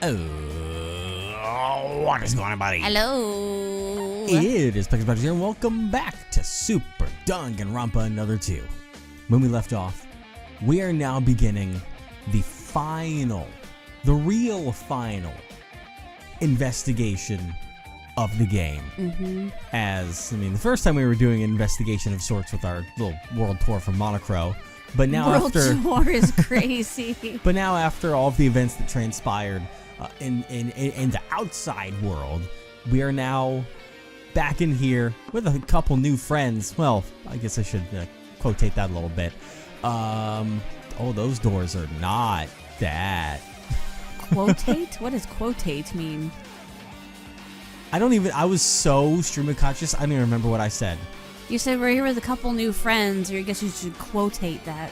What is going on, buddy? Hello. It is Pixel here, and welcome back to Super Danganronpa Another 2. When we left off, we are now beginning the real final investigation of the game. The first time we were doing an investigation of sorts with our little world tour from Monocro, but now World tour is crazy. But now after all of the events that transpired in the outside world, we are now back in here with a couple new friends. Well, I guess I should quotate that a little bit. Those doors are not that. Quotate? What does quotate mean? I was so stream of conscious, I don't even remember what I said. You said we're here with a couple new friends, or I guess you should quotate that.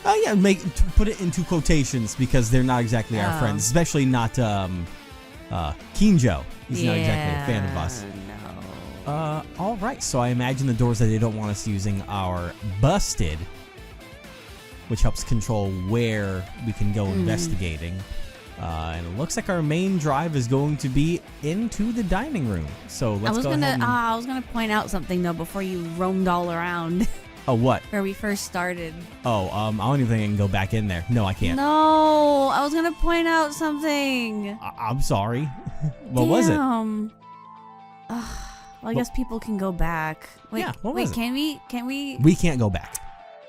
Oh yeah, put it into quotations because they're not exactly our friends, especially not Kinjo. He's not exactly a fan of us. No. All right, so I imagine the doors that they don't want us using are busted, which helps control where we can go investigating. And it looks like our main drive is going to be into the dining room. So let's go ahead. I was gonna point out something though before you roamed all around. Oh, what? Where we first started. Oh, I don't even think I can go back in there. No, I can't. No, I was gonna point out something. I'm sorry. What was it? Well, I guess people can go back. Wait, yeah, what was it? Can we? We can't go back.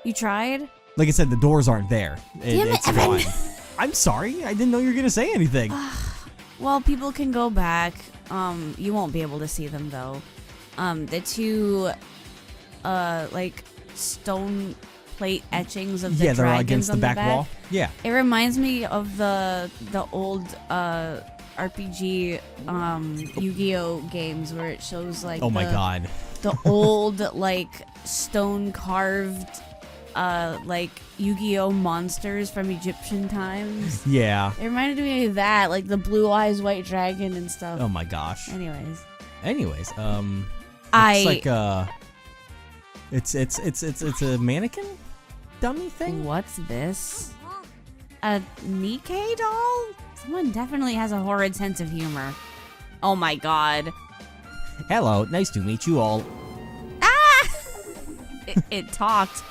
You tried? Like I said, the doors aren't there. Damn it, it's Evan. gone. I'm sorry. I didn't know you were gonna say anything. Well, people can go back. You won't be able to see them though. The two, like stone plate etchings of the they're dragons against the on back wall. Yeah. It reminds me of the old RPG Yu-Gi-Oh games where it shows like Oh my god. the old like stone carved like Yu-Gi-Oh monsters from Egyptian times. Yeah. It reminded me of that, like the blue eyes white dragon and stuff. Oh my gosh. Anyways, it's like it's a mannequin dummy thing. What's this? A Nikkei doll? Someone definitely has a horrid sense of humor. Oh my god. Hello, nice to meet you all. Ah! It talked.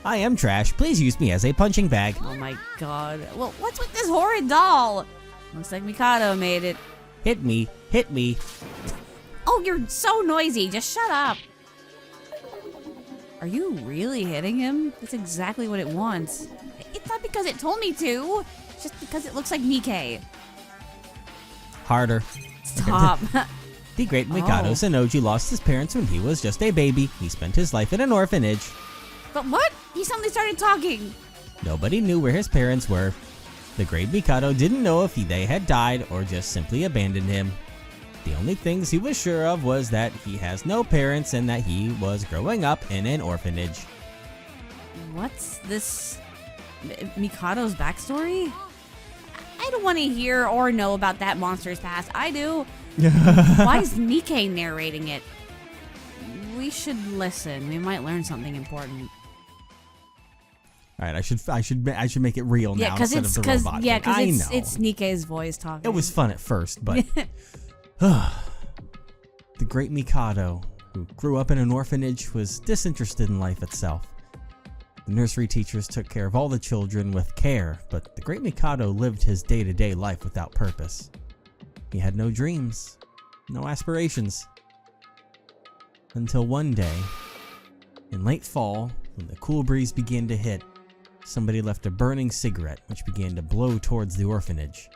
I am trash. Please use me as a punching bag. Oh my god. Well, what's with this horrid doll? Looks like Mikado made it. Hit me. Hit me. Oh, you're so noisy. Just shut up. Are you really hitting him? That's exactly what it wants. It's not because it told me to. It's just because it looks like Nikkei. Harder. Stop. The great Mikado SANNOJI lost his parents when he was just a baby. He spent his life in an orphanage. But what? He suddenly started talking. Nobody knew where his parents were. The great Mikado didn't know if they had died or just simply abandoned him. The only things he was sure of was that he has no parents and that he was growing up in an orphanage. What's this? Mikado's backstory? I don't want to hear or know about that monster's past. I do. Why is Nikkei narrating it? We should listen. We might learn something important. All right, I should make it real now instead of the robot. Yeah, because it's Nikkei's voice talking. It was fun at first, but the great Mikado, who grew up in an orphanage, was disinterested in life itself. The nursery teachers took care of all the children with care, but the great Mikado lived his day-to-day life without purpose. He had no dreams, no aspirations. Until one day, in late fall, when the cool breeze began to hit, somebody left a burning cigarette which began to blow towards the orphanage.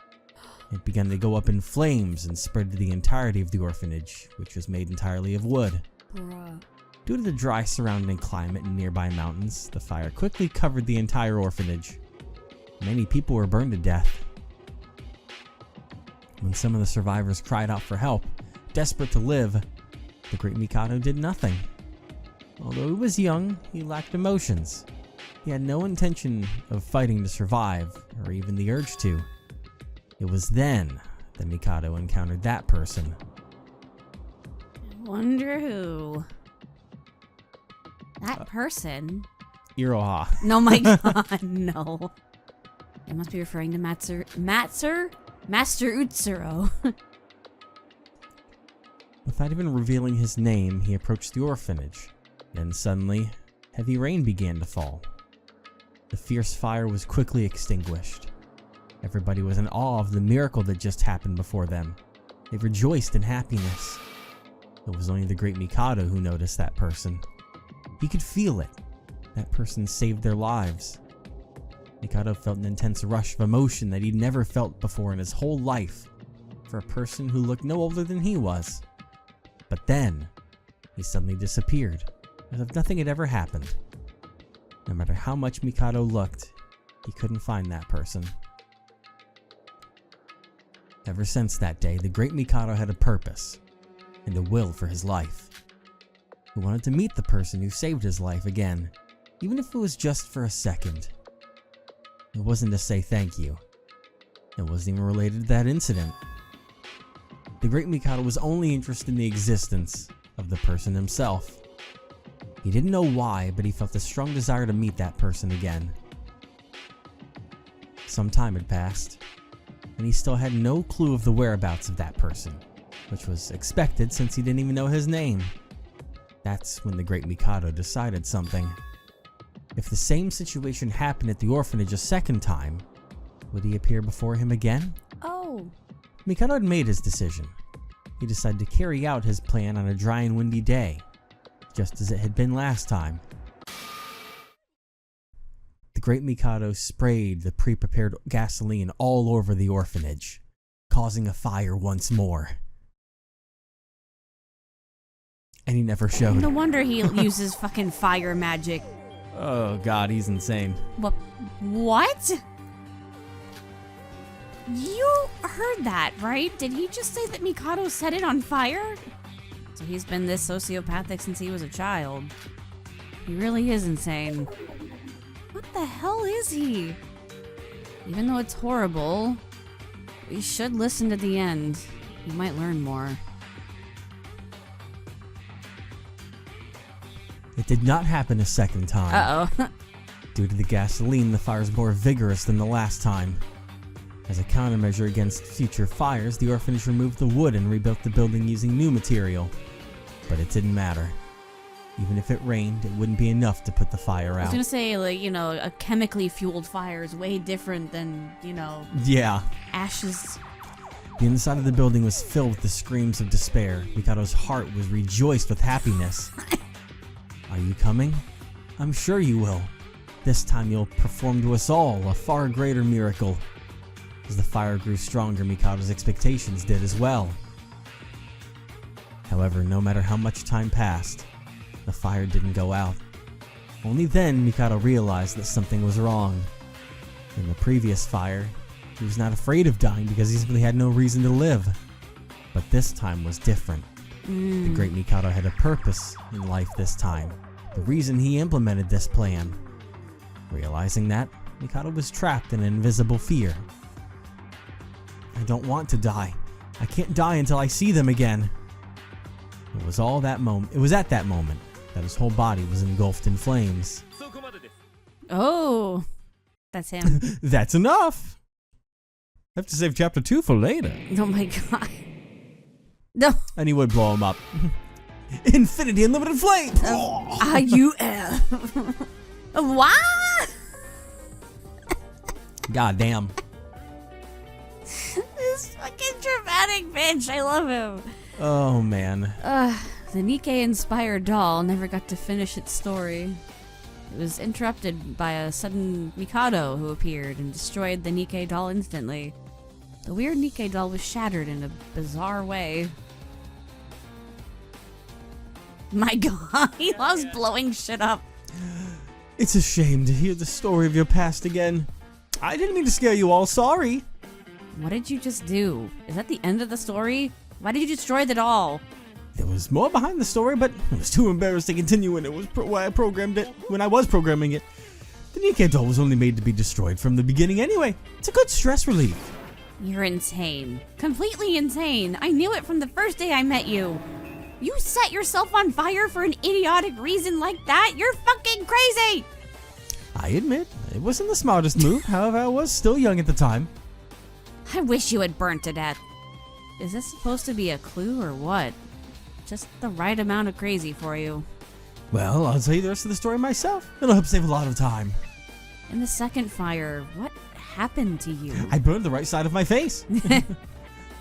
It began to go up in flames and spread to the entirety of the orphanage, which was made entirely of wood. Bruh. Due to the dry surrounding climate and nearby mountains, the fire quickly covered the entire orphanage. Many people were burned to death. When some of the survivors cried out for help, desperate to live, the great Mikado did nothing. Although he was young, he lacked emotions. He had no intention of fighting to survive, or even the urge to. It was then that Mikado encountered that person. Wonder who? That person? Iroha. No, my god, no. It must be referring to Matser. Matser? Master Utsuro. Without even revealing his name, he approached the orphanage. Then suddenly, heavy rain began to fall. The fierce fire was quickly extinguished. Everybody was in awe of the miracle that just happened before them. They rejoiced in happiness. It was only the great Mikado who noticed that person. He could feel it. That person saved their lives. Mikado felt an intense rush of emotion that he'd never felt before in his whole life for a person who looked no older than he was. But then, he suddenly disappeared, as if nothing had ever happened. No matter how much Mikado looked, he couldn't find that person. Ever since that day, the great Mikado had a purpose and a will for his life. He wanted to meet the person who saved his life again, even if it was just for a second. It wasn't to say thank you. It wasn't even related to that incident. The great Mikado was only interested in the existence of the person himself. He didn't know why, but he felt a strong desire to meet that person again. Some time had passed, and he still had no clue of the whereabouts of that person, which was expected since he didn't even know his name. That's when the great Mikado decided something. If the same situation happened at the orphanage a second time, would he appear before him again? Oh. Mikado had made his decision. He decided to carry out his plan on a dry and windy day, just as it had been last time. The great Mikado sprayed the pre-prepared gasoline all over the orphanage, causing a fire once more. And he never showed. No wonder he uses fucking fire magic. Oh god, he's insane. What? You heard that, right? Did he just say that Mikado set it on fire? So he's been this sociopathic since he was a child. He really is insane. What the hell is he? Even though it's horrible, we should listen to the end. You might learn more. It did not happen a second time. Uh-oh. Due to the gasoline, the fire is more vigorous than the last time. As a countermeasure against future fires, the orphanage removed the wood and rebuilt the building using new material. But it didn't matter. Even if it rained, it wouldn't be enough to put the fire out. I was gonna say, like, you know, a chemically fueled fire is way different than, you know... Yeah. Ashes. The inside of the building was filled with the screams of despair. Mikado's heart was rejoiced with happiness. Are you coming? I'm sure you will. This time you'll perform to us all a far greater miracle. As the fire grew stronger, Mikado's expectations did as well. However, no matter how much time passed, the fire didn't go out. Only then Mikado realized that something was wrong. In the previous fire, he was not afraid of dying because he simply had no reason to live. But this time was different. The great Mikado had a purpose in life this time. The reason he implemented this plan. Realizing that, Mikado was trapped in an invisible fear. I don't want to die. I can't die until I see them again. It was at that moment that his whole body was engulfed in flames. Oh, that's him. That's enough. I have to save chapter 2 for later. Oh my god. No. And he would blow him up. Infinity Unlimited Flame! What? God damn. This fucking dramatic bitch. I love him. Oh, man. The Nikkei-inspired doll never got to finish its story. It was interrupted by a sudden Mikado who appeared and destroyed the Nikkei doll instantly. The weird Nikkei doll was shattered in a bizarre way. My god, he loves blowing shit up. It's a shame to hear the story of your past again. I didn't mean to scare you all, sorry. What did you just do? Is that the end of the story? Why did you destroy the doll? There was more behind the story, but it was too embarrassed to continue when I was programming it. The Nikkei doll was only made to be destroyed from the beginning anyway. It's a good stress relief. You're insane. Completely insane. I knew it from the first day I met you. You set yourself on fire for an idiotic reason like that? You're fucking crazy! I admit, it wasn't the smartest move. However, I was still young at the time. I wish you had burnt to death. Is this supposed to be a clue or what? Just the right amount of crazy for you. Well, I'll tell you the rest of the story myself. It'll help save a lot of time. In the second fire, what happened to you? I burned the right side of my face.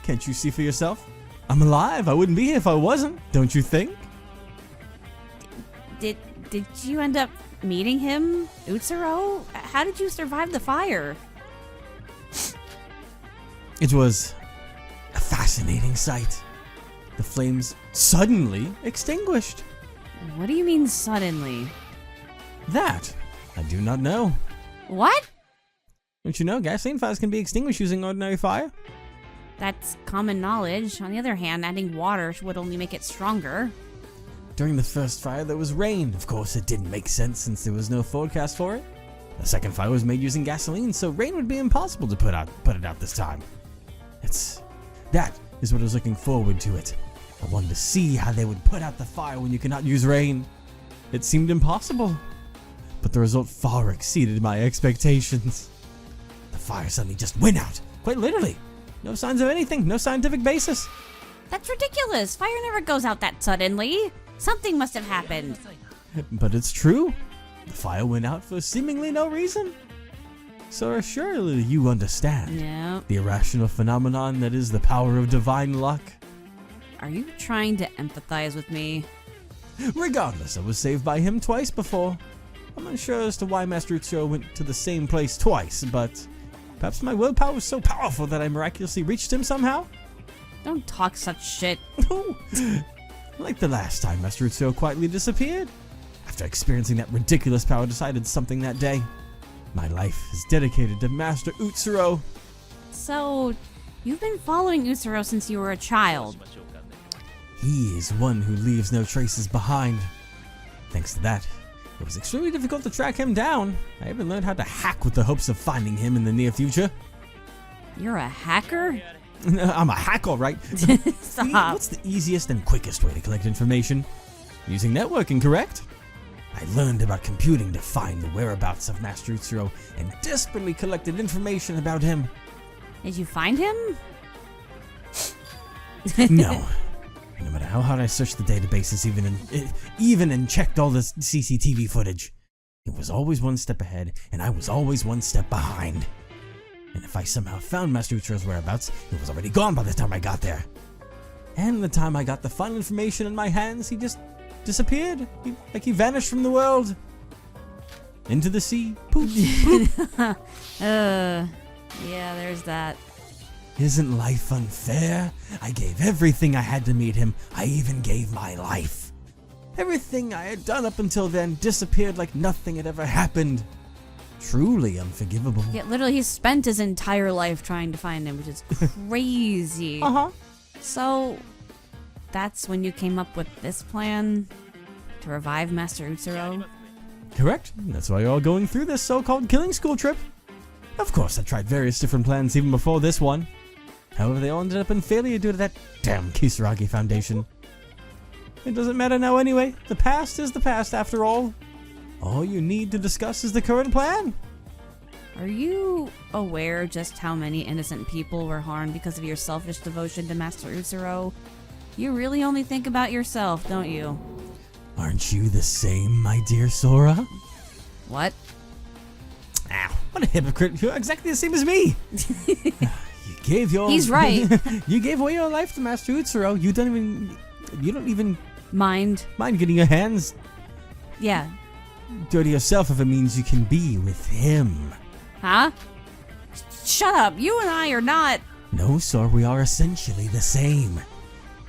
Can't you see for yourself? I'm alive. I wouldn't be here if I wasn't, don't you think? Did you end up meeting him, Utsuro? How did you survive the fire? It was a fascinating sight. The flames suddenly extinguished. What do you mean suddenly? That I do not know. What? Don't you know gasoline fires can be extinguished using ordinary fire? That's common knowledge. On the other hand, adding water would only make it stronger. During the first fire there was rain. Of course it didn't make sense since there was no forecast for it. The second fire was made using gasoline, so rain would be impossible to put it out this time. That is what I was looking forward to it. I wanted to see how they would put out the fire when you cannot use rain. It seemed impossible, but the result far exceeded my expectations. The fire suddenly just went out, quite literally. No signs of anything, no scientific basis. That's ridiculous. Fire never goes out that suddenly. Something must have happened. But it's true. The fire went out for seemingly no reason. So surely you understand Yeah. the irrational phenomenon that is the power of divine luck. Are you trying to empathize with me? Regardless, I was saved by him twice before. I'm unsure as to why Master Utsuro went to the same place twice, but perhaps my willpower was so powerful that I miraculously reached him somehow? Don't talk such shit. Like the last time Master Utsuro quietly disappeared. After experiencing that ridiculous power, I decided something that day. My life is dedicated to Master Utsuro. So, you've been following Utsuro since you were a child. He is one who leaves no traces behind. Thanks to that, it was extremely difficult to track him down. I even learned how to hack with the hopes of finding him in the near future. You're a hacker? I'm a hack, all right. Stop. What's the easiest and quickest way to collect information? Using networking, correct? I learned about computing to find the whereabouts of Master Utsuro and desperately collected information about him. Did you find him? No. No matter how hard I searched the databases, even checked all the CCTV footage, it was always one step ahead, and I was always one step behind. And if I somehow found Master Utsuro's whereabouts, it was already gone by the time I got there. And the time I got the final information in my hands, he just disappeared. He vanished from the world. Into the sea. Poof, poof. Yeah, there's that. Isn't life unfair? I gave everything I had to meet him. I even gave my life. Everything I had done up until then disappeared like nothing had ever happened. Truly unforgivable. Yeah, literally, he spent his entire life trying to find him, which is crazy. So, that's when you came up with this plan to revive Master Utsuro? Correct. That's why you're all going through this so-called killing school trip. Of course, I tried various different plans even before this one. However, they all ended up in failure due to that damn Kisaragi Foundation. It doesn't matter now anyway. The past is the past after all. All you need to discuss is the current plan. Are you aware just how many innocent people were harmed because of your selfish devotion to Master Utsuro? You really only think about yourself, don't you? Aren't you the same, my dear Sora? What? Ow, what a hypocrite. You're exactly the same as me. You gave your... He's right. You gave away your life to Master Utsuro. You don't even Mind. getting your hands Yeah. dirty yourself if it means you can be with him. Huh? Shut up. You and I are not... No, sir, we are essentially the same.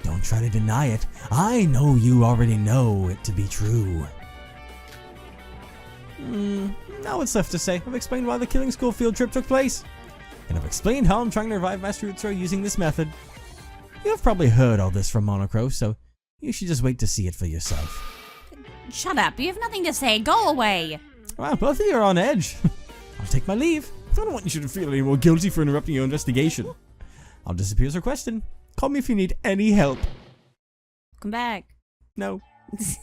Don't try to deny it. I know you already know it to be true. Now what's left to say? I've explained why the killing school field trip took place. And I've explained how I'm trying to revive Master Utsuro using this method. You have probably heard all this from Monocro, so you should just wait to see it for yourself. Shut up. You have nothing to say. Go away. Wow, both of you are on edge. I'll take my leave. I don't want you to feel any more guilty for interrupting your investigation. I'll disappear as requested. Call me if you need any help. Come back. No. It's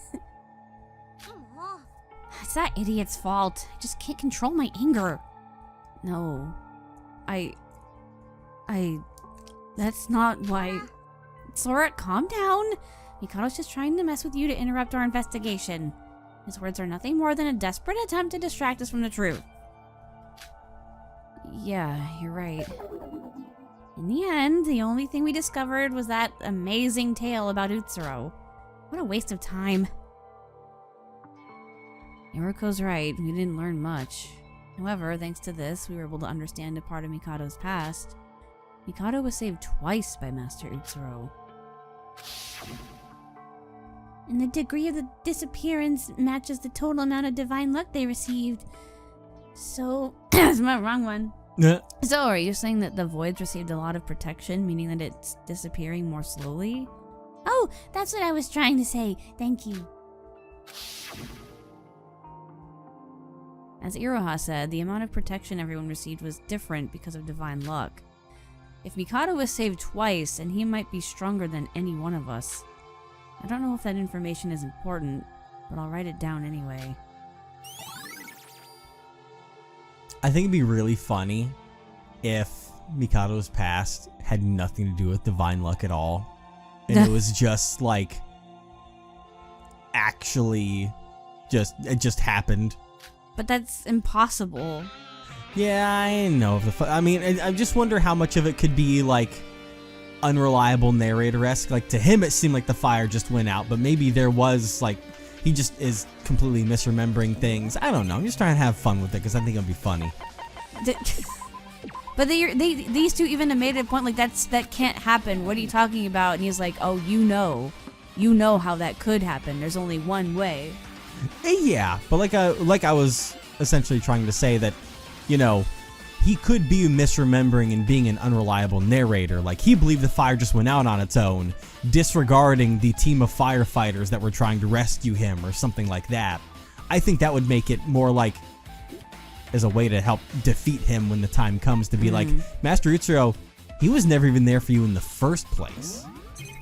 that idiot's fault. I just can't control my anger. No. I That's not why... Sora, calm down. Mikado's just trying to mess with you to interrupt our investigation. His words are nothing more than a desperate attempt to distract us from the truth. Yeah, you're right. In the end, the only thing we discovered was that amazing tale about Utsuro. What a waste of time. Yoriko's right, we didn't learn much. However, thanks to this, we were able to understand a part of Mikado's past. Mikado was saved twice by Master Utsuro. And the degree of the disappearance matches the total amount of divine luck they received. So, that's my wrong one. So, are you saying that the Voids received a lot of protection, meaning that it's disappearing more slowly? Oh, that's what I was trying to say. Thank you. As Iroha said, the amount of protection everyone received was different because of divine luck. If Mikado was saved twice, then he might be stronger than any one of us. I don't know if that information is important, but I'll write it down anyway. I think it'd be really funny if Mikado's past had nothing to do with divine luck at all. And it was just like, actually, it just happened. But that's impossible. Yeah, I know. I mean, I just wonder how much of it could be like unreliable narrator-esque. Like to him, it seemed like the fire just went out, but maybe there was like he just is completely misremembering things. I don't know. I'm just trying to have fun with it because I think it'll be funny. But these two even made it a point like that can't happen. What are you talking about? And he's like, oh, you know how that could happen. There's only one way. Yeah, but like I was essentially trying to say that, you know, he could be misremembering and being an unreliable narrator. Like he believed the fire just went out on its own, disregarding the team of firefighters that were trying to rescue him or something like that. I think that would make it more like as a way to help defeat him when the time comes to be like, Master Utsuro, he was never even there for you in the first place.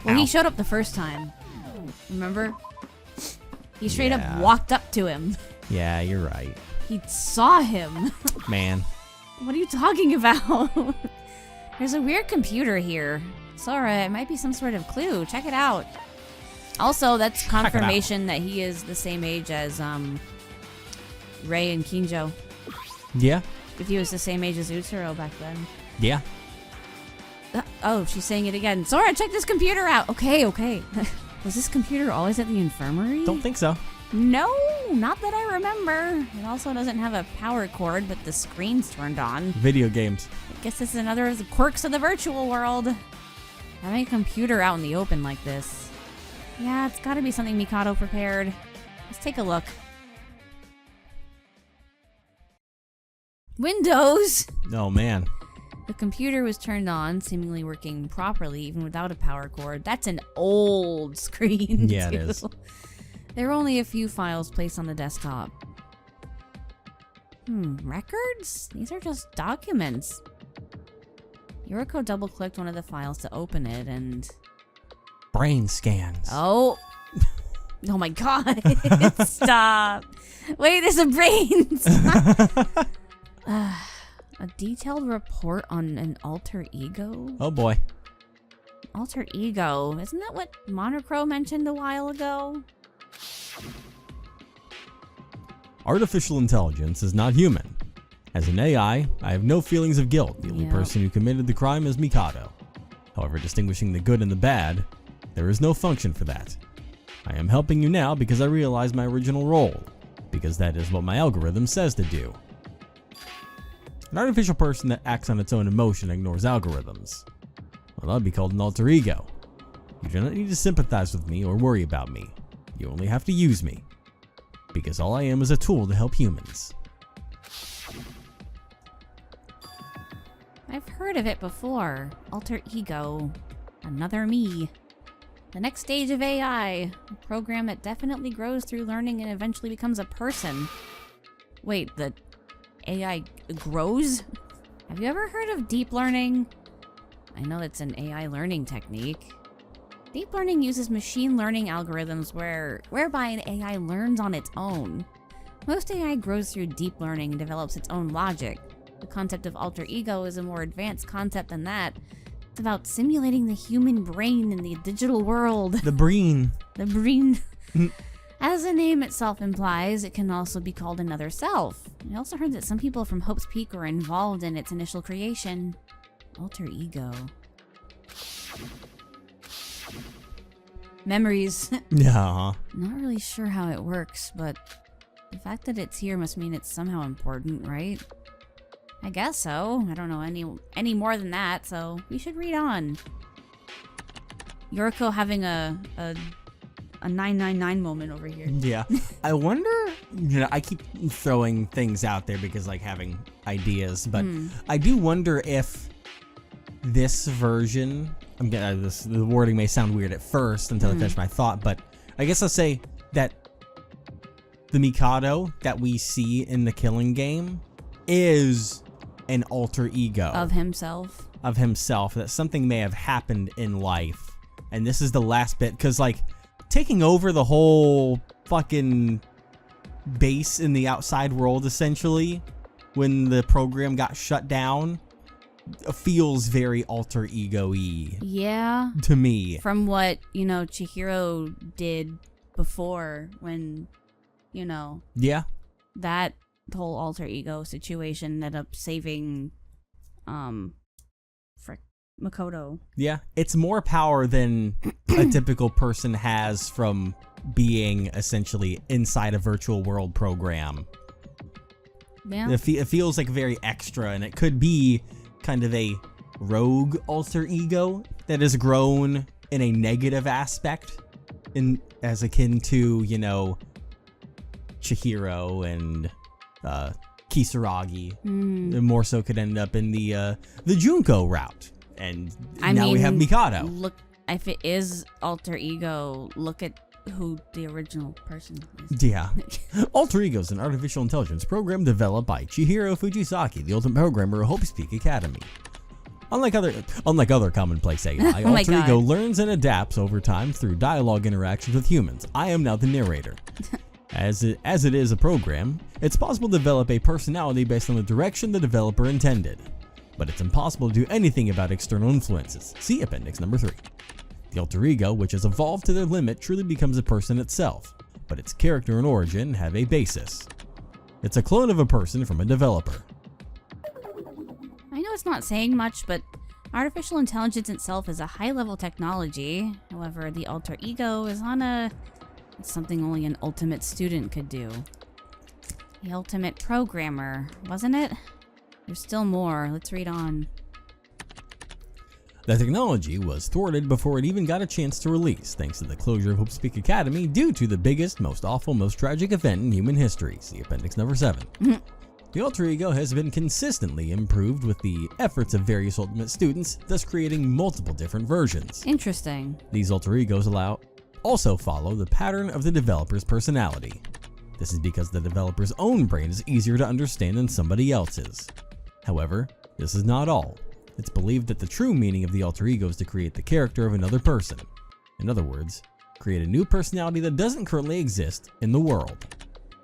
Well, he showed up the first time. Remember? He straight up walked up to him. Yeah, you're right. He saw him. Man. What are you talking about? There's a weird computer here. Sora, it might be some sort of clue. Check it out. Also, that's confirmation that he is the same age as Rei and Kinjo. Yeah. If he was the same age as Utsuro back then. Yeah. Oh, she's saying it again. Sora, check this computer out. Okay. Was this computer always at the infirmary? Don't think so. No, not that I remember. It also doesn't have a power cord, but the screen's turned on. Video games. I guess this is another of the quirks of the virtual world. Having a computer out in the open like this. Yeah, it's gotta be something Mikado prepared. Let's take a look. Windows! Oh, man. The computer was turned on, seemingly working properly, even without a power cord. That's an old screen, Yeah, too. it is. There are only a few files placed on the desktop. Records? These are just documents. Yoriko double-clicked one of the files to open it, and... Brain scans. Oh! Oh my god! Stop! Wait, there's a brain! A detailed report on an alter ego? Oh boy. Alter ego. Isn't that what Monocro mentioned a while ago? Artificial intelligence is not human. As an AI, I have no feelings of guilt. The only person who committed the crime is Mikado. However, distinguishing the good and the bad, there is no function for that. I am helping you now because I realize my original role, because that is what my algorithm says to do. An artificial person that acts on its own emotion ignores algorithms. Well, that would be called an alter ego. You do not need to sympathize with me or worry about me. You only have to use me. Because all I am is a tool to help humans. I've heard of it before. Alter ego. Another me. The next stage of AI. A program that definitely grows through learning and eventually becomes a person. Wait, the AI grows? Have you ever heard of deep learning? I know it's an AI learning technique. Deep learning uses machine learning algorithms whereby an AI learns on its own. Most AI grows through deep learning and develops its own logic. The concept of alter ego is a more advanced concept than that. It's about simulating the human brain in the digital world. The brain. The brain. As the name itself implies, it can also be called another self. I also heard that some people from Hope's Peak were involved in its initial creation. Alter ego. Memories. Yeah. Not really sure how it works, but the fact that it's here must mean it's somehow important, right? I guess so. I don't know any more than that, so we should read on. Yoriko having a 999 moment over here. Yeah. I wonder, I keep throwing things out there because like having ideas, but I do wonder if this version, the wording may sound weird at first until I finish my thought, but I guess I'll say that the Mikado that we see in the Killing Game is an alter ego of himself. That something may have happened in life, and this is the last bit, because like taking over the whole fucking base in the outside world essentially when the program got shut down feels very alter ego-y. Yeah. To me. From what, Chihiro did before when, Yeah. that whole alter ego situation ended up saving, Mikado. Yeah. It's more power than a typical person has from being essentially inside a virtual world program. Yeah. It feels like very extra, and it could be kind of a rogue alter ego that has grown in a negative aspect, as akin to, Chihiro and Kisaragi. More so could end up in the Junko route. And now we have Mikado. Look, if it is alter ego, look at who the original person is. Yeah. Alter Ego is an artificial intelligence program developed by Chihiro Fujisaki, the ultimate programmer of Hope's Peak Academy. Unlike other commonplace AI, Oh my Alter God. Ego learns and adapts over time through dialogue interactions with humans. I am now the narrator. As it is a program, it's possible to develop a personality based on the direction the developer intended. But it's impossible to do anything about external influences. See appendix number 3. The alter ego, which has evolved to their limit, truly becomes a person itself, but its character and origin have a basis. It's a clone of a person from a developer. I know it's not saying much, but artificial intelligence itself is a high-level technology. However, the alter ego is it's something only an ultimate student could do. The ultimate programmer, wasn't it? There's still more. Let's read on. The technology was thwarted before it even got a chance to release, thanks to the closure of Hope's Peak Academy due to the biggest, most awful, most tragic event in human history. See appendix number 7. The alter ego has been consistently improved with the efforts of various ultimate students, thus creating multiple different versions. Interesting. These alter egos also follow the pattern of the developer's personality. This is because the developer's own brain is easier to understand than somebody else's. However, this is not all. It's believed that the true meaning of the alter ego is to create the character of another person. In other words, create a new personality that doesn't currently exist in the world.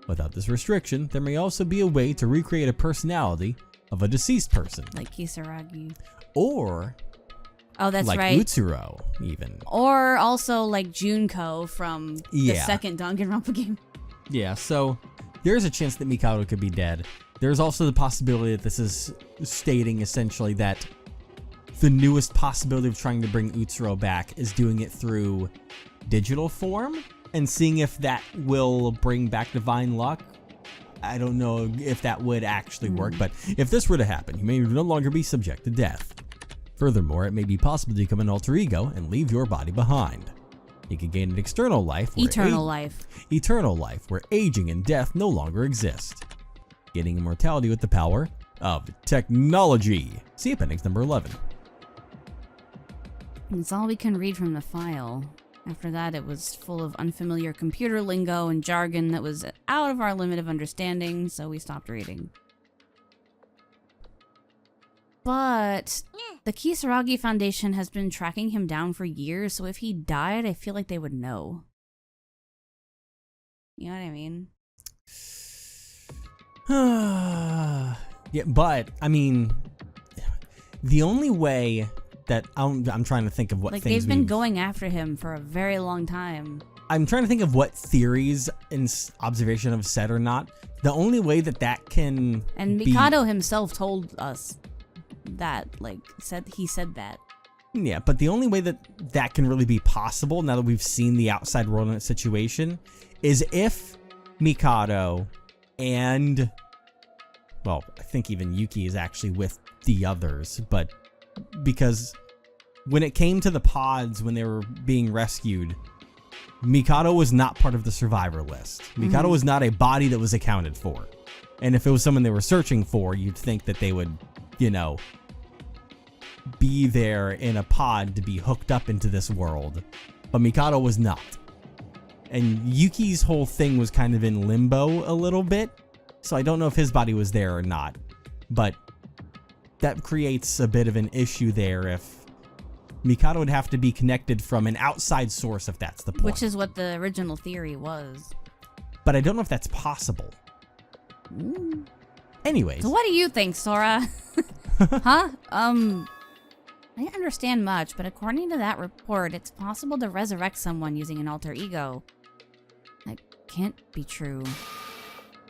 Without this restriction, there may also be a way to recreate a personality of a deceased person. Like Kisaragi. Or Oh, that's like right. Utsuro, even. Or also like Junko from the second Danganronpa game. Yeah, so there's a chance that Mikado could be dead. There's also the possibility that this is stating essentially that the newest possibility of trying to bring Utsuro back is doing it through digital form and seeing if that will bring back divine luck. I don't know if that would actually work, but if this were to happen, you may no longer be subject to death. Furthermore, it may be possible to become an alter ego and leave your body behind. You can gain an external life. Eternal life. Eternal life, where aging and death no longer exist. Gaining immortality with the power of technology. See appendix number 11. That's all we can read from the file. After that, it was full of unfamiliar computer lingo and jargon that was out of our limit of understanding, so we stopped reading. But the Kisaragi Foundation has been tracking him down for years, so if he died, I feel like they would know. You know what I mean? Yeah, but I mean, the only way that I'm trying to think of what like things they've been going after him for a very long time. I'm trying to think of what theories in observation have said or not. The only way that can and Mikado himself told us that, like, he said that. Yeah, but the only way that can really be possible now that we've seen the outside world in that situation is if Mikado and, well, I think even Yuki is actually with the others, but because when it came to the pods when they were being rescued, Mikado was not part of the survivor list. Mikado was not a body that was accounted for. And if it was someone they were searching for, you'd think that they would, be there in a pod to be hooked up into this world. But Mikado was not. And Yuki's whole thing was kind of in limbo a little bit. So I don't know if his body was there or not. But that creates a bit of an issue there if Mikado would have to be connected from an outside source if that's the point. Which is what the original theory was. But I don't know if that's possible. Anyways. So what do you think, Sora? Huh? I didn't understand much, but according to that report, it's possible to resurrect someone using an alter ego. That can't be true.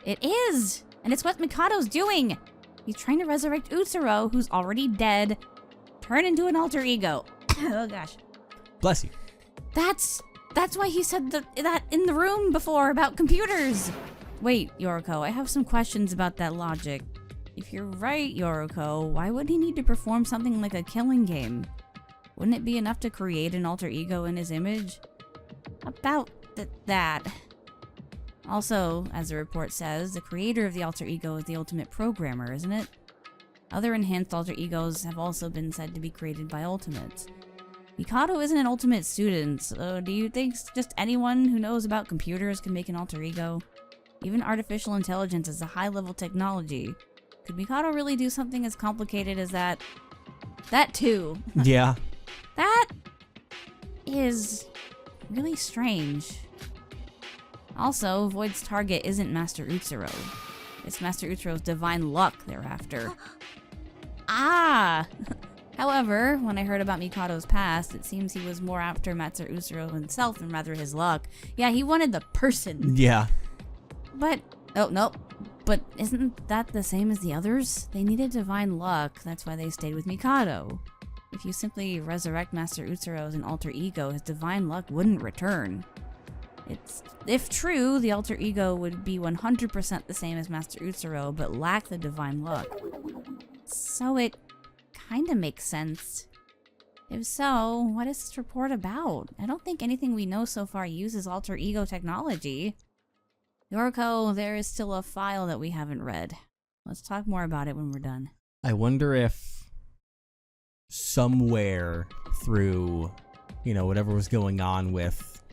It is! And it's what Mikado's doing! He's trying to resurrect Utsuro, who's already dead, turn into an alter ego. Oh gosh. Bless you. That's why he said that in the room before about computers! Wait, Yoriko, I have some questions about that logic. If you're right, Yoriko, why would he need to perform something like a killing game? Wouldn't it be enough to create an alter ego in his image? About that. Also, as the report says, the creator of the alter ego is the ultimate programmer, isn't it? Other enhanced alter egos have also been said to be created by ultimates. Mikado isn't an ultimate student, so do you think just anyone who knows about computers can make an alter ego? Even artificial intelligence is a high-level technology. Could Mikado really do something as complicated as that? That too. Yeah. That is really strange. Also, Void's target isn't Master Utsuro. It's Master Utsuro's divine luck they're after. Ah! However, when I heard about Mikado's past, it seems he was more after Master Utsuro himself than rather his luck. Yeah, he wanted the person. Yeah. But, oh, nope. But isn't that the same as the others? They needed divine luck, that's why they stayed with Mikado. If you simply resurrect Master Utsuro as an alter ego, his divine luck wouldn't return. If true, the alter ego would be 100% the same as Master Utsuro, but lack the divine luck. So it kinda makes sense. If so, what is this report about? I don't think anything we know so far uses alter ego technology. Yoriko, there is still a file that we haven't read. Let's talk more about it when we're done. I wonder if somewhere through, whatever was going on with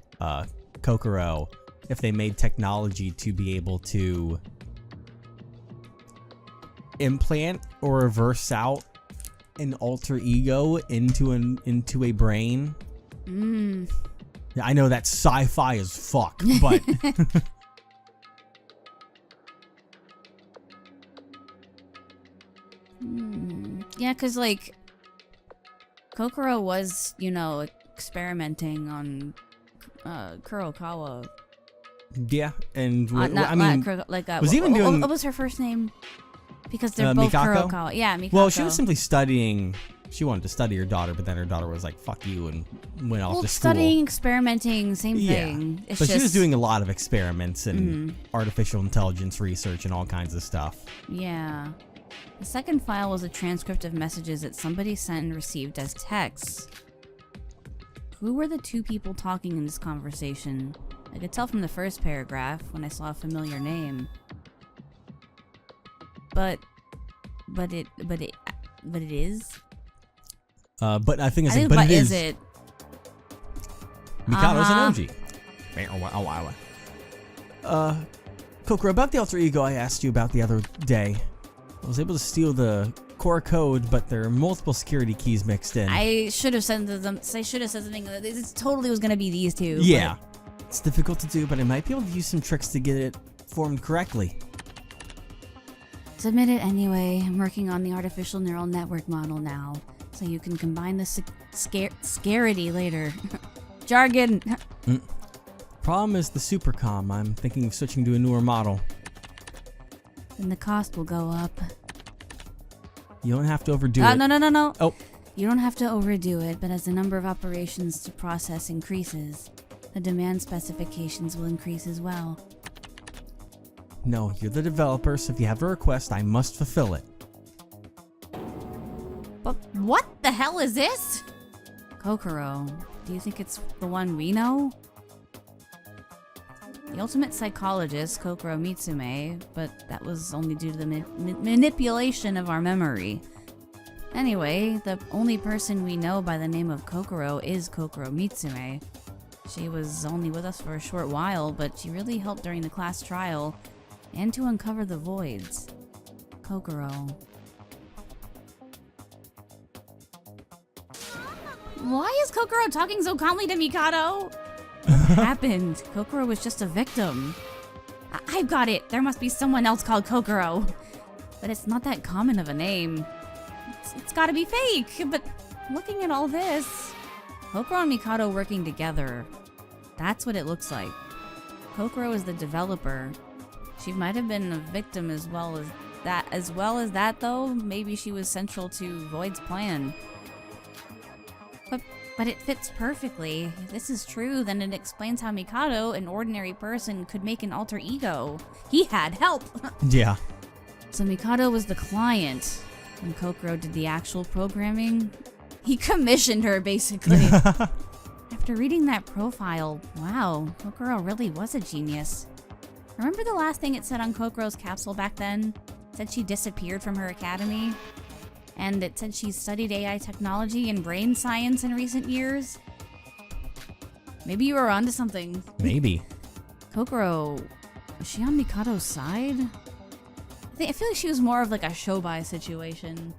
Kokoro, if they made technology to be able to implant or reverse out an alter ego into a brain. I know that's sci-fi as fuck, but yeah, because like Kokoro was, experimenting on Kurokawa. Yeah, and was even doing. What was her first name? Because they're both Mikako? Kurokawa. Yeah, Mikako. Well, she was simply studying. She wanted to study her daughter, but then her daughter was like, "Fuck you," and went off to school. Studying, experimenting, same thing. But she was doing a lot of experiments and artificial intelligence research and all kinds of stuff. Yeah. The second file was a transcript of messages that somebody sent and received as texts. Who were the two people talking in this conversation? I could tell from the first paragraph when I saw a familiar name. But it is. But I think it's like, but it it is. Is It? Mikado's an OG. Kokoro, about the alter ego I asked you about the other day. I was able to steal the core code, but there are multiple security keys mixed in. I should have said them. I should have said something. It totally was gonna be these two. Yeah, it's difficult to do, but I might be able to use some tricks to get it formed correctly. Submit it anyway. I'm working on the artificial neural network model now, so you can combine the scarcity later. Jargon! Problem is the supercom. I'm thinking of switching to a newer model. Then the cost will go up. You don't have to overdo it. No. Oh. You don't have to overdo it, but as the number of operations to process increases, the demand specifications will increase as well. No, you're the developer, so if you have a request, I must fulfill it. But what the hell is this? Kokoro. Do you think it's the one we know? The ultimate psychologist, Kokoro Mitsume, but that was only due to the manipulation of our memory. Anyway, the only person we know by the name of Kokoro is Kokoro Mitsume. She was only with us for a short while, but she really helped during the class trial and to uncover the voids. Kokoro. Why is Kokoro talking so calmly to Mikado? What happened? Kokoro was just a victim. I've got it. There must be someone else called Kokoro. But it's not that common of a name. It's gotta be fake. But looking at all this, Kokoro and Mikado working together. That's what it looks like. Kokoro is the developer. She might have been a victim as well as that though. Maybe she was central to Void's plan. But it fits perfectly. If this is true, then it explains how Mikado, an ordinary person, could make an alter ego. He had help! Yeah. So Mikado was the client, and Kokoro did the actual programming. He commissioned her, basically. After reading that profile, wow, Kokoro really was a genius. Remember the last thing it said on Kokoro's capsule back then? It said she disappeared from her academy? And it said she studied AI technology and brain science in recent years? Maybe you were onto something. Maybe. Kokoro, is she on Mikado's side? I feel like she was more of like a shobai situation.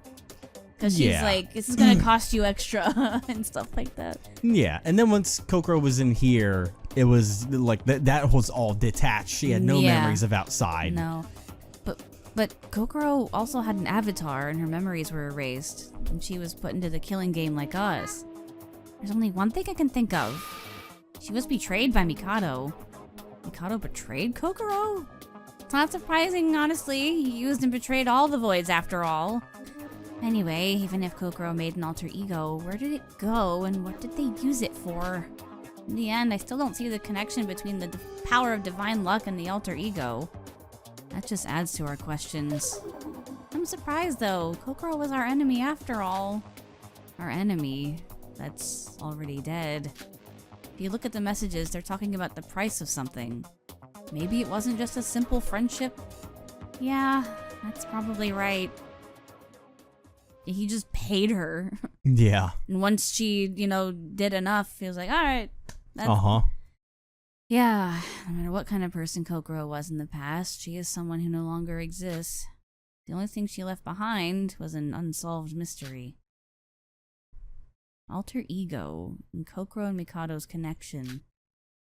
Because she's like, this is gonna cost you extra and stuff like that. Yeah, and then once Kokoro was in here, it was like that was all detached. She had no memories of outside. No. But Kokoro also had an avatar and her memories were erased. And she was put into the killing game like us. There's only one thing I can think of. She was betrayed by Mikado. Mikado betrayed Kokoro? It's not surprising, honestly. He used and betrayed all the voids after all. Anyway, even if Kokoro made an alter ego, where did it go and what did they use it for? In the end, I still don't see the connection between the power of divine luck and the alter ego. That just adds to our questions. I'm surprised though. Kokoro was our enemy after all. Our enemy that's already dead. If you look at the messages, they're talking about the price of something. Maybe it wasn't just a simple friendship? Yeah, that's probably right. He just paid her. Yeah. And once she, did enough, he was like, alright. Yeah, no matter what kind of person Kokoro was in the past, she is someone who no longer exists. The only thing she left behind was an unsolved mystery. Alter ego and Kokoro and Mikado's connection.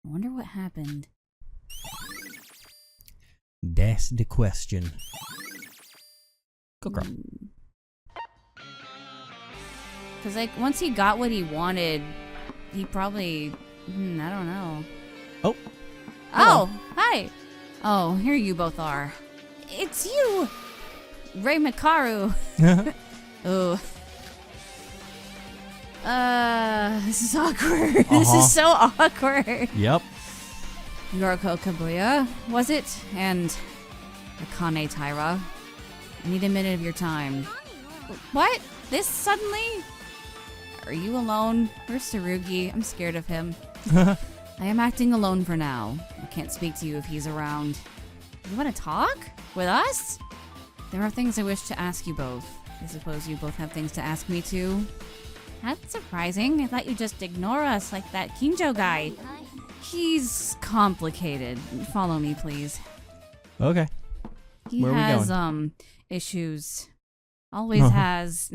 I wonder what happened. That's the question. Kokoro. Because, once he got what he wanted, he probably... I don't know. Oh. Oh, hi. Oh, here you both are. It's you! Ray Mikaru. Oh. This is awkward. This is so awkward. Yep. Yoriko Kabuya, was it? And Akane Taira. I need a minute of your time. What? This suddenly? Are you alone? Where's Tsurugi? I'm scared of him. I am acting alone for now. I can't speak to you if he's around. You want to talk? With us? There are things I wish to ask you both. I suppose you both have things to ask me too. That's surprising. I thought you'd just ignore us like that Kinjo guy. He's complicated. Follow me, please. Okay. Where are we going? Issues. Always has.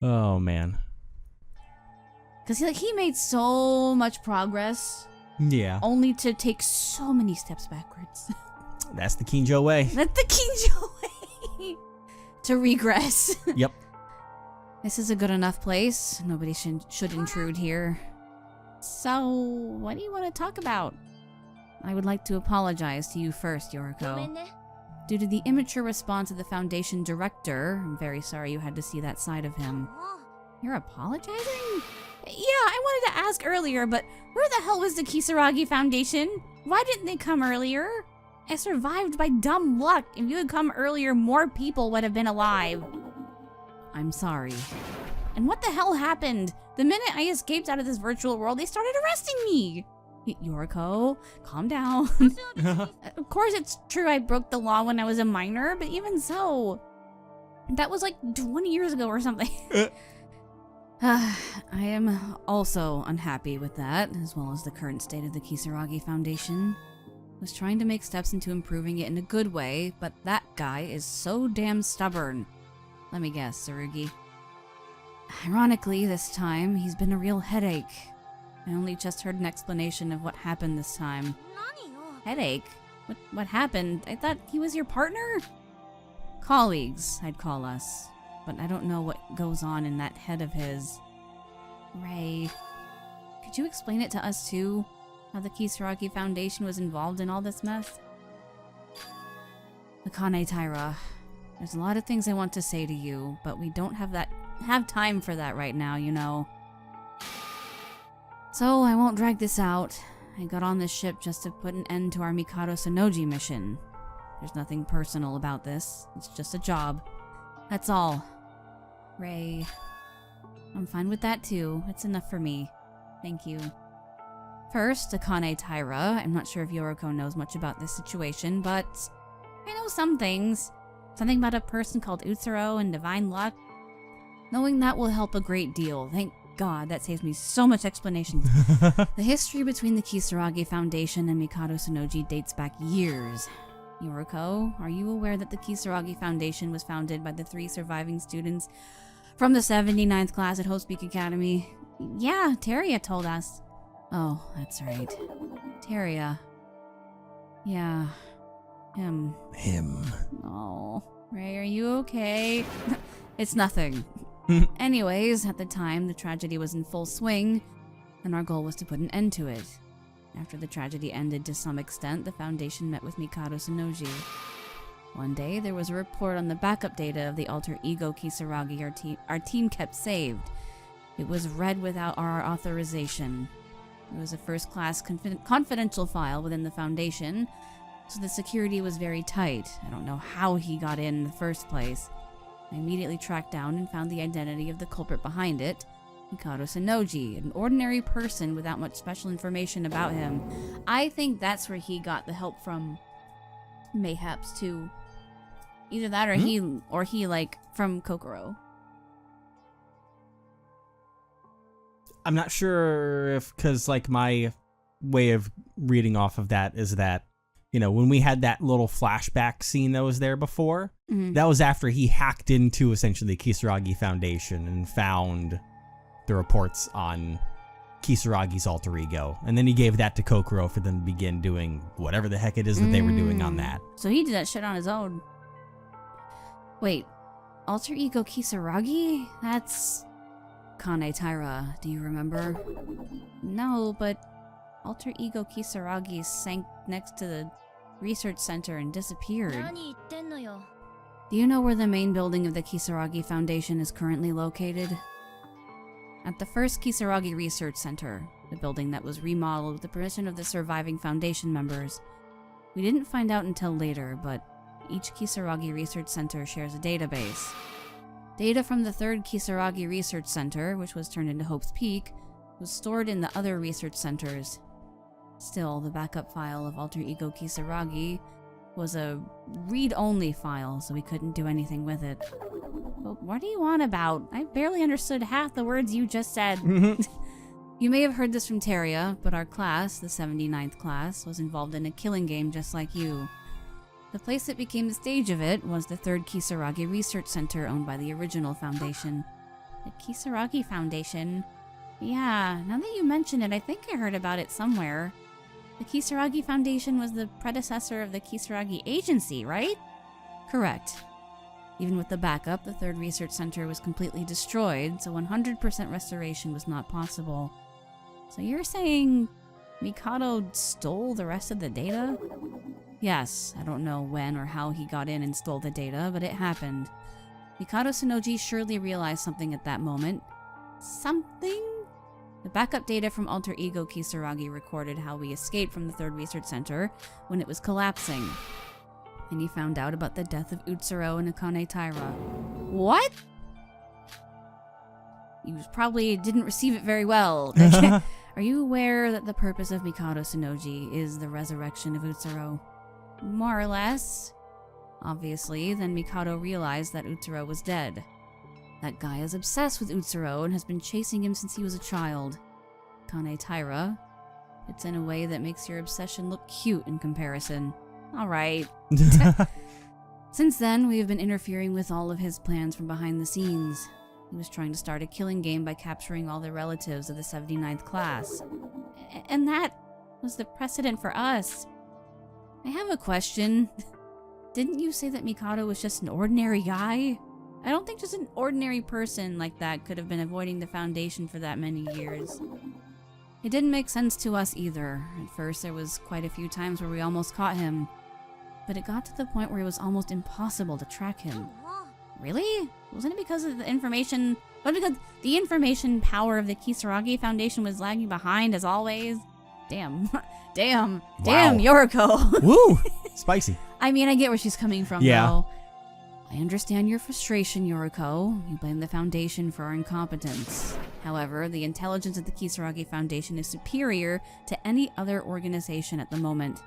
Oh, man. Because he made so much progress. Yeah. Only to take so many steps backwards. That's the Kinjo way. That's the Kinjo way. to regress. Yep. This is a good enough place. Nobody should intrude here. So, what do you want to talk about? I would like to apologize to you first, Yoriko. Due to the immature response of the Foundation director, I'm very sorry you had to see that side of him. You're apologizing? Yeah, I wanted to ask earlier, but where the hell was the Kisaragi Foundation? Why didn't they come earlier? I survived by dumb luck. If you had come earlier, more people would have been alive. I'm sorry. And what the hell happened? The minute I escaped out of this virtual world, they started arresting me. Yoriko, calm down. Of course it's true I broke the law when I was a minor, but even so, that was like 20 years ago or something. I am also unhappy with that, as well as the current state of the Kisaragi Foundation. I was trying to make steps into improving it in a good way, but that guy is so damn stubborn. Let me guess, Tsurugi. Ironically, this time, he's been a real headache. I only just heard an explanation of what happened this time. Headache? What happened? I thought he was your partner? Colleagues, I'd call us. But I don't know what goes on in that head of his. Ray, could you explain it to us too? How the Kisaragi Foundation was involved in all this mess? Akane Taira, there's a lot of things I want to say to you, but we don't have time for that right now, you know. So I won't drag this out. I got on this ship just to put an end to our Mikado SANNOJI mission. There's nothing personal about this. It's just a job. That's all. Ray, I'm fine with that too. It's enough for me. Thank you. First, Akane Taira. I'm not sure if Yoriko knows much about this situation, but I know some things. Something about a person called Utsuro and divine luck. Knowing that will help a great deal. Thank God, that saves me so much explanation. The history between the Kisaragi Foundation and Mikado SANNOJI dates back years. Yoriko, are you aware that the Kisaragi Foundation was founded by the 3 surviving students from the 79th class at Hope's Academy? Yeah, Teria told us. Oh, that's right. Teria. Yeah. Him. Oh, Ray, are you okay? It's nothing. Anyways, at the time, the tragedy was in full swing, and our goal was to put an end to it. After the tragedy ended to some extent, the Foundation met with Mikado SANNOJI. One day, there was a report on the backup data of the alter ego Kisaragi our team kept saved. It was read without our authorization. It was a first-class confidential file within the Foundation, so the security was very tight. I don't know how he got in the first place. I immediately tracked down and found the identity of the culprit behind it, Mikado SANNOJI, an ordinary person without much special information about him. I think that's where he got the help from, mayhaps, too. Either that or he like, from Kokoro. I'm not sure if, because like my way of reading off of that is that, you know, when we had that little flashback scene that was there before, that was after he hacked into essentially the Kisaragi Foundation and found the reports on Kisaragi's alter ego. And then he gave that to Kokoro for them to begin doing whatever the heck it is that they were doing on that. So he did that shit on his own. Wait, alter ego Kisaragi? That's Kane Taira, do you remember? No, but alter ego Kisaragi sank next to the research center and disappeared. Do you know where the main building of the Kisaragi Foundation is currently located? At the first Kisaragi Research Center, the building that was remodeled with the permission of the surviving Foundation members. We didn't find out until later, but each Kisaragi Research Center shares a database. Data from the third Kisaragi Research Center, which was turned into Hope's Peak, was stored in the other research centers. Still, the backup file of Alter Ego Kisaragi was a read-only file, so we couldn't do anything with it. But what are you on about? I barely understood half the words you just said. You may have heard this from Teria, but our class, the 79th class, was involved in a killing game just like you. The place that became the stage of it was the third Kisaragi Research Center owned by the original Foundation. The Kisaragi Foundation? Yeah, now that you mention it, I think I heard about it somewhere. The Kisaragi Foundation was the predecessor of the Kisaragi Agency, right? Correct. Even with the backup, the third research center was completely destroyed, so 100% restoration was not possible. So you're saying Mikado stole the rest of the data? Yes, I don't know when or how he got in and stole the data, but it happened. Mikado SANNOJI surely realized something at that moment. Something? The backup data from Alter Ego Kisaragi recorded how we escaped from the third research center when it was collapsing. And he found out about the death of Utsuro and Akane Taira. What? You probably didn't receive it very well. Are you aware that the purpose of Mikado SANNOJI is the resurrection of Utsuro? More or less. Obviously, then Mikado realized that Utsuro was dead. That guy is obsessed with Utsuro and has been chasing him since he was a child. Akane Taira. It's in a way that makes your obsession look cute in comparison. Alright. Since then, we have been interfering with all of his plans from behind the scenes. He was trying to start a killing game by capturing all the relatives of the 79th class. And that was the precedent for us. I have a question. Didn't you say that Mikado was just an ordinary guy? I don't think just an ordinary person like that could have been avoiding the Foundation for that many years. It didn't make sense to us either. At first, there was quite a few times where we almost caught him. But it got to the point where it was almost impossible to track him. Really? Wasn't it because of the information? Wasn't it because the information power of the Kisaragi Foundation was lagging behind as always? Damn. Damn, Yoriko. Woo! Spicy. I mean, I get where she's coming from, though. I understand your frustration, Yoriko. You blame the Foundation for our incompetence. However, the intelligence of the Kisaragi Foundation is superior to any other organization at the moment.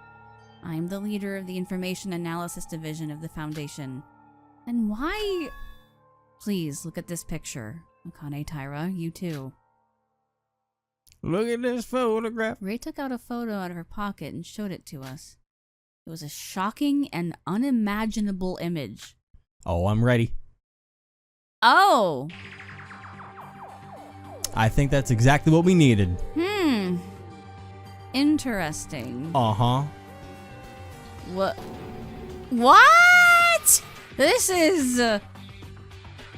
I am the leader of the Information Analysis Division of the Foundation. And why... Please, look at this picture. Akane Taira, you too. Look at this photograph. Ray took out a photo out of her pocket and showed it to us. It was a shocking and unimaginable image. Oh, I'm ready. Oh! I think that's exactly what we needed. Interesting. Uh-huh. What? What? This is...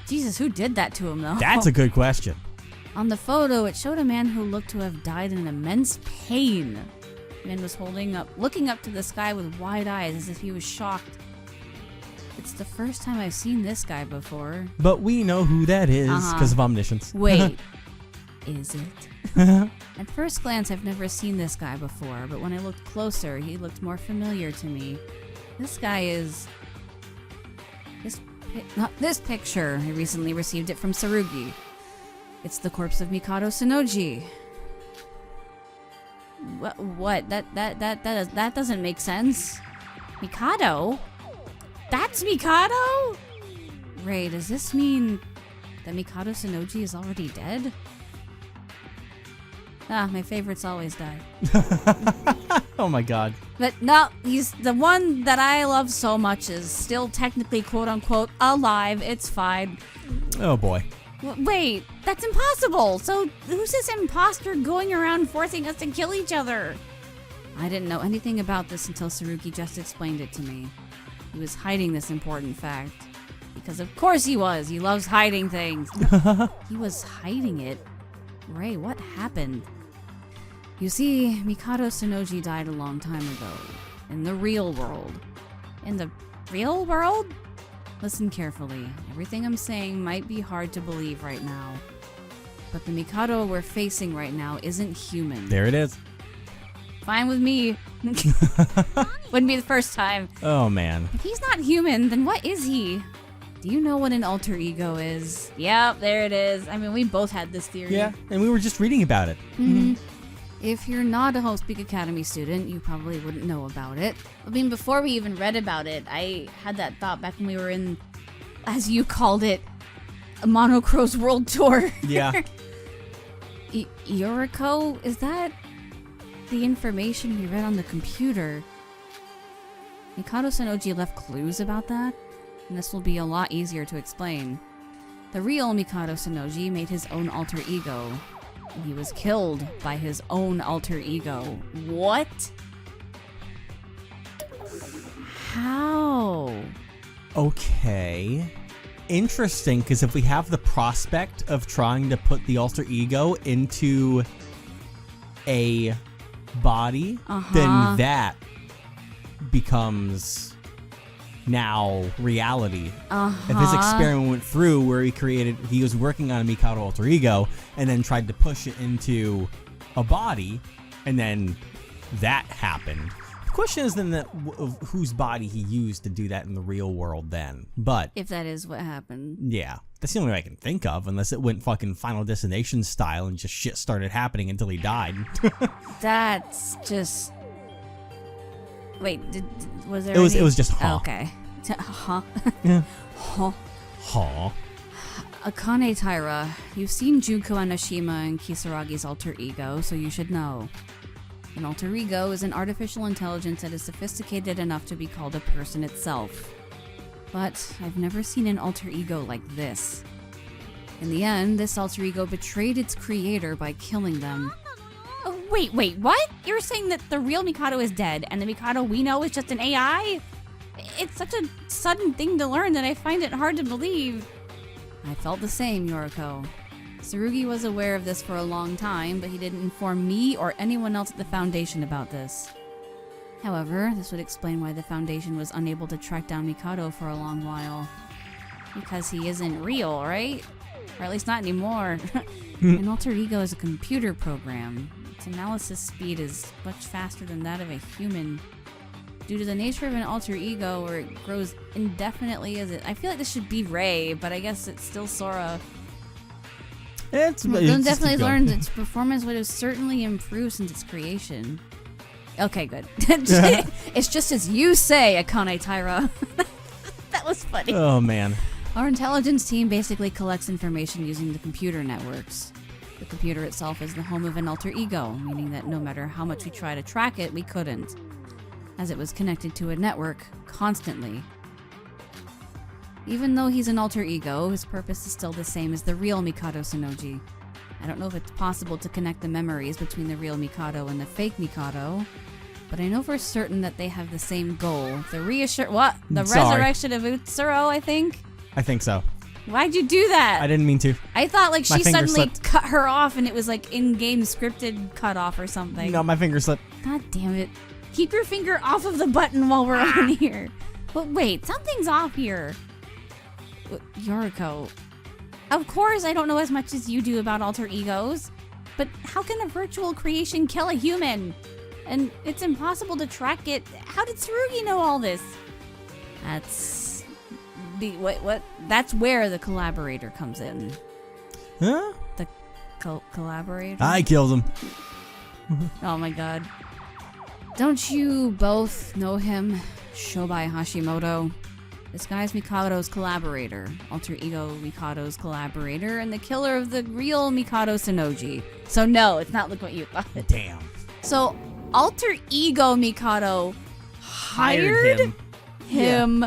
Jesus, who did that to him, though? That's a good question. On the photo, it showed a man who looked to have died in immense pain. The man was looking up to the sky with wide eyes as if he was shocked. It's the first time I've seen this guy before. But we know who that is because of omniscience. Wait. Is it? At first glance, I've never seen this guy before, but when I looked closer, he looked more familiar to me. This guy is... Not this picture. I recently received it from Tsurugi. It's the corpse of Mikado SANNOJI. What? That doesn't make sense. Mikado? That's Mikado? Ray, does this mean that Mikado SANNOJI is already dead? Ah, my favorites always die. Oh my god. But no, he's the one that I love so much is still technically quote-unquote alive. It's fine. Oh boy. Wait, that's impossible. So who's this imposter going around forcing us to kill each other? I didn't know anything about this until Tsurugi just explained it to me. He was hiding this important fact. Because of course he was. He loves hiding things. He was hiding it. Ray, what happened? You see, Mikado SANNOJI died a long time ago. In the real world. In the real world? Listen carefully. Everything I'm saying might be hard to believe right now. But the Mikado we're facing right now isn't human. There it is. Fine with me. Wouldn't be the first time. Oh man. If he's not human, then what is he? Do you know what an alter ego is? Yep, there it is. I mean, we both had this theory. Yeah, and we were just reading about it. Mm-hmm. If you're not a Whole Speak Academy student, you probably wouldn't know about it. I mean, before we even read about it, I had that thought back when we were in, as you called it, a Monocro's World Tour. Yeah. Yoriko, is that the information we read on the computer? Mikado SANNOJI left clues about that? And this will be a lot easier to explain. The real Mikado SANNOJI made his own alter ego. And he was killed by his own alter ego. What? How? Okay. interesting because if we have the prospect of trying to put the alter ego into a body, then that becomes now reality. If his experiment went through where he was working on a Mikado alter ego and then tried to push it into a body, and then that happened. The question is then of whose body he used to do that in the real world then. But if that is what happened. Yeah. That's the only way I can think of, unless it went fucking Final Destination style and just shit started happening until he died. That's just... Wait, was there It was just Oh, okay. Yeah. Huh. Huh. Akane Taira, you've seen Junko Enoshima and Kisaragi's alter ego, so you should know. An alter ego is an artificial intelligence that is sophisticated enough to be called a person itself. But I've never seen an alter ego like this. In the end, this alter ego betrayed its creator by killing them. Oh, wait, what? You're saying that the real Mikado is dead, and the Mikado we know is just an AI? It's such a sudden thing to learn that I find it hard to believe. I felt the same, Yoriko. Tsurugi was aware of this for a long time, but he didn't inform me or anyone else at the Foundation about this. However, this would explain why the Foundation was unable to track down Mikado for a long while. Because he isn't real, right? Or at least not anymore. An alter ego is a computer program. Its analysis speed is much faster than that of a human. Due to the nature of an alter ego, where it grows indefinitely as it... I feel like this should be Rei, but I guess it's still Sora. It's definitely learned its performance would have certainly improved since its creation. Okay, good. It's just as you say, Akane Taira. That was funny. Oh, man. Our intelligence team basically collects information using the computer networks. The computer itself is the home of an alter ego, meaning that no matter how much we try to track it, we couldn't, as it was connected to a network constantly. Even though he's an alter ego, his purpose is still the same as the real Mikado SANNOJI. I don't know if it's possible to connect the memories between the real Mikado and the fake Mikado, but I know for certain that they have the same goal. The resurrection of Utsuro, I think? I think so. Why'd you do that? I didn't mean to. I thought like My she finger suddenly slipped. cut her off and it was like in-game scripted cut off or something. No, my finger slipped. God damn it. Keep your finger off of the button while we're on here. But wait, something's off here. Yoriko. Of course I don't know as much as you do about alter egos, but how can a virtual creation kill a human? And it's impossible to track it. How did Tsurugi know all this? That's that's where the collaborator comes in. Huh? The collaborator? I killed him. Oh my god. Don't you both know him? Shobai Hashimoto. This guy's Mikado's collaborator, alter ego Mikado's collaborator, and the killer of the real Mikado SANNOJI. So no, it's not like what you thought. Damn. So alter ego Mikado hired him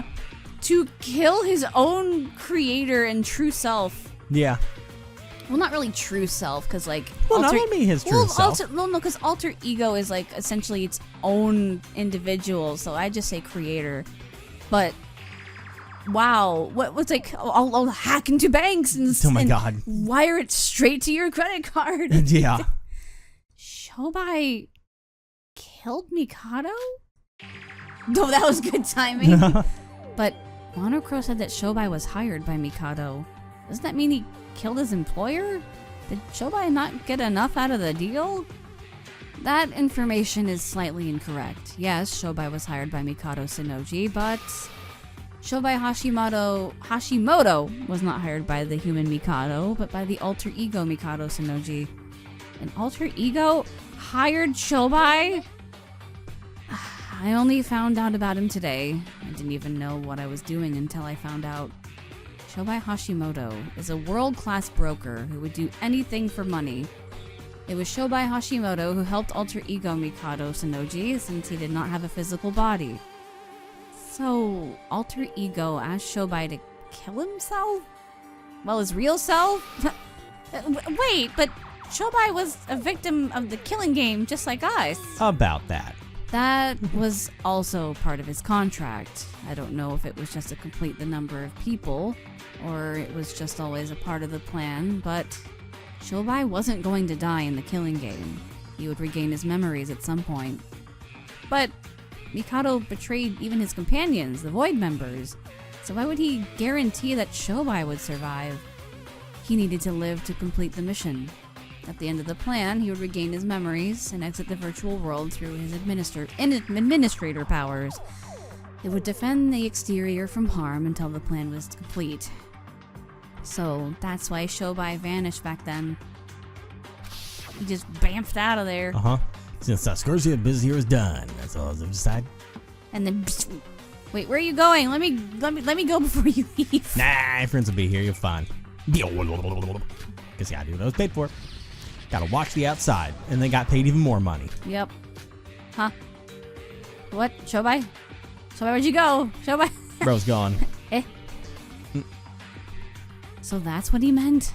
to kill his own creator and true self. Yeah. Well, not really true self, because like... Well, not only his true self. No, because alter ego is like essentially its own individual, so I just say creator. But... Wow, what's like, I'll hack into banks and, God. Wire it straight to your credit card. Yeah. Shobai killed Mikado? No, that was good timing. But Monocro said that Shobai was hired by Mikado. Doesn't that mean he killed his employer? Did Shobai not get enough out of the deal? That information is slightly incorrect. Yes, Shobai was hired by Mikado SANNOJI, but... Shobai Hashimoto was not hired by the human Mikado, but by the alter ego Mikado SANNOJI. An alter ego hired Shobai? I only found out about him today. I didn't even know what I was doing until I found out. Shobai Hashimoto is a world-class broker who would do anything for money. It was Shobai Hashimoto who helped alter ego Mikado SANNOJI since he did not have a physical body. So, alter ego asked Shobai to kill himself? Well, his real self? Wait, but Shobai was a victim of the killing game just like us. About that. That was also part of his contract. I don't know if it was just to complete the number of people, or it was just always a part of the plan, but Shobai wasn't going to die in the killing game. He would regain his memories at some point. But Mikado betrayed even his companions, the Void members, so why would he guarantee that Shobai would survive? He needed to live to complete the mission. At the end of the plan, he would regain his memories and exit the virtual world through his administrator powers. It would defend the exterior from harm until the plan was complete. So that's why Shobai vanished back then. He just bamfed out of there. Since Saskur's business here is done, that's all I've decided. And then, wait, where are you going? Let me go before you leave. Nah, friends will be here. You're fine. Cause yeah, I do what I was paid for. Gotta watch the outside, and they got paid even more money. Yep. Huh? What? Shobai? Shobai, where'd you go? Shobai? Bro's gone. Eh? So that's what he meant?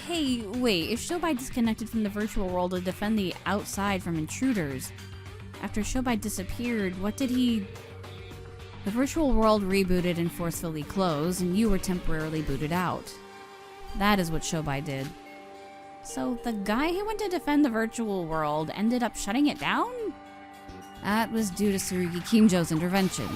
Hey, wait, if Shobai disconnected from the virtual world to defend the outside from intruders, after Shobai disappeared, what did he... The virtual world rebooted and forcefully closed, and you were temporarily booted out. That is what Shobai did. So the guy who went to defend the virtual world ended up shutting it down? That was due to Tsurugi Kimjo's intervention.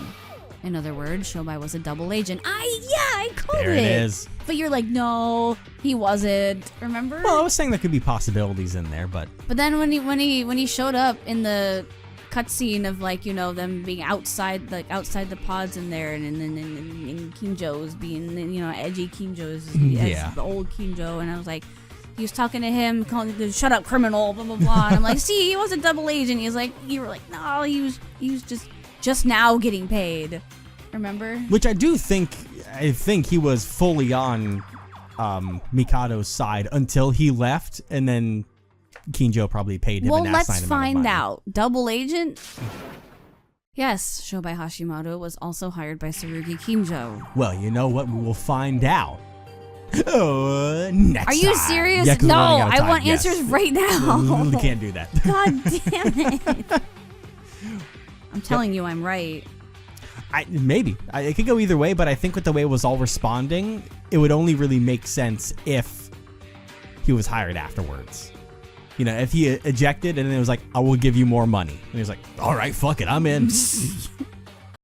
In other words, Shobai was a double agent. I called it! There it is. But you're like, no, he wasn't. Remember? Well, I was saying there could be possibilities in there, but then when he showed up in the cutscene of them being outside the pods in there, and Kimjo's being edgy Kimjo's as the old Kimjo, and I was like, he was talking to him, calling him "shut up, criminal," blah blah blah. And I'm like, see, he was a double agent. He was like, you were like, no, he was just now getting paid. Remember? Which I think he was fully on Mikado's side until he left, and then Kinjo probably paid him an asinine amount of money. Let's find out. Double agent? Yes, Shobai Hashimoto was also hired by Tsurugi Kimjo. Well, you know what? We will find out. Next Are you time. serious? Yeah, no, I want answers right now. We can't do that. God damn it. I'm telling you I'm right. Maybe. It could go either way, but I think with the way it was all responding, it would only really make sense if he was hired afterwards. If he ejected and then it was like, I will give you more money. And he was like, all right, fuck it, I'm in.